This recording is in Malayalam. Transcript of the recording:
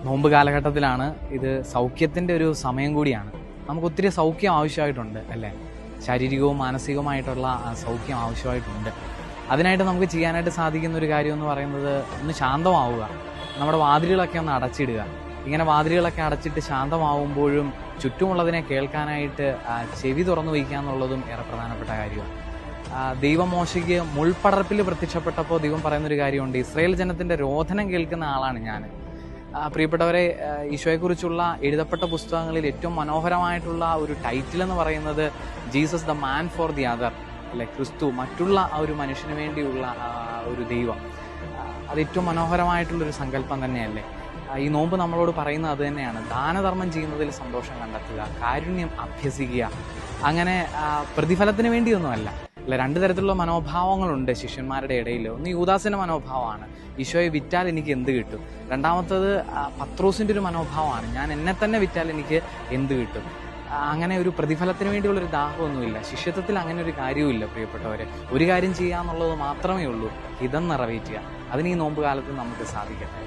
നോമ്പ് കാലഘട്ടത്തിലാണ്. ഇത് സൗഖ്യത്തിൻ്റെ ഒരു സമയം കൂടിയാണ്. നമുക്ക് ഒത്തിരി സൗഖ്യം ആവശ്യമായിട്ടുണ്ട് അല്ലേ? ശാരീരികവും മാനസികവുമായിട്ടുള്ള സൗഖ്യം ആവശ്യമായിട്ടുണ്ട്. അതിനായിട്ട് നമുക്ക് ചെയ്യാനായിട്ട് സാധിക്കുന്ന ഒരു കാര്യം എന്ന് പറയുന്നത് ഒന്ന് ശാന്തമാവുക, നമ്മുടെ വാതിലുകളൊക്കെ ഒന്ന് അടച്ചിടുക. ഇങ്ങനെ വാതിലുകളൊക്കെ അടച്ചിട്ട് ശാന്തമാവുമ്പോഴും ചുറ്റുമുള്ളതിനെ കേൾക്കാനായിട്ട് ചെവി തുറന്നു വയ്ക്കുക എന്നുള്ളതും ഏറെ പ്രധാനപ്പെട്ട കാര്യമാണ്. ദൈവം മോശയ്ക്ക് മുൾപടർപ്പിൽ പ്രത്യക്ഷപ്പെട്ടപ്പോൾ ദൈവം പറയുന്നൊരു കാര്യമുണ്ട്, ഇസ്രായേൽ ജനത്തിൻ്റെ രോദനം കേൾക്കുന്ന ആളാണ് ഞാൻ. പ്രിയപ്പെട്ടവരെ, ഈശോയെക്കുറിച്ചുള്ള എഴുതപ്പെട്ട പുസ്തകങ്ങളിൽ ഏറ്റവും മനോഹരമായിട്ടുള്ള ഒരു ടൈറ്റിൽ എന്ന് പറയുന്നത് Jesus the man for the other, അല്ലെ? ക്രിസ്തു മറ്റുള്ള ആ ഒരു മനുഷ്യന് വേണ്ടിയുള്ള ഒരു ദൈവം. അത് ഏറ്റവും മനോഹരമായിട്ടുള്ളൊരു സങ്കല്പം തന്നെയല്ലേ? ഈ നോമ്പ് നമ്മളോട് പറയുന്നത് അത് തന്നെയാണ്. ദാനധർമ്മം ചെയ്യുന്നതിൽ സന്തോഷം കണ്ടെത്തുക, കാരുണ്യം അഭ്യസിക്കുക. അങ്ങനെ പ്രതിഫലത്തിന് വേണ്ടിയൊന്നുമല്ല. അല്ല, രണ്ട് തരത്തിലുള്ള മനോഭാവങ്ങളുണ്ട് ശിഷ്യന്മാരുടെ ഇടയിൽ. ഒന്ന് യൂദാസിന്റെ മനോഭാവമാണ്, ഈശോയെ വിറ്റാൽ എനിക്ക് എന്ത് കിട്ടും. രണ്ടാമത്തത് പത്രോസിന്റെ ഒരു മനോഭാവമാണ്, ഞാൻ എന്നെ തന്നെ വിറ്റാൽ എനിക്ക് എന്ത് കിട്ടും. അങ്ങനെ ഒരു പ്രതിഫലത്തിന് വേണ്ടിയുള്ളൊരു ദാഹമൊന്നുമില്ല. ശിഷ്യത്വത്തിൽ അങ്ങനെ ഒരു കാര്യവുമില്ല പ്രിയപ്പെട്ടവരെ. ഒരു കാര്യം ചെയ്യുക എന്നുള്ളത് മാത്രമേ ഉള്ളൂ, ഹിതം നിറവേറ്റുക. അതിന് ഈ നോമ്പ് കാലത്ത് നമുക്ക് സാധിക്കട്ടെ.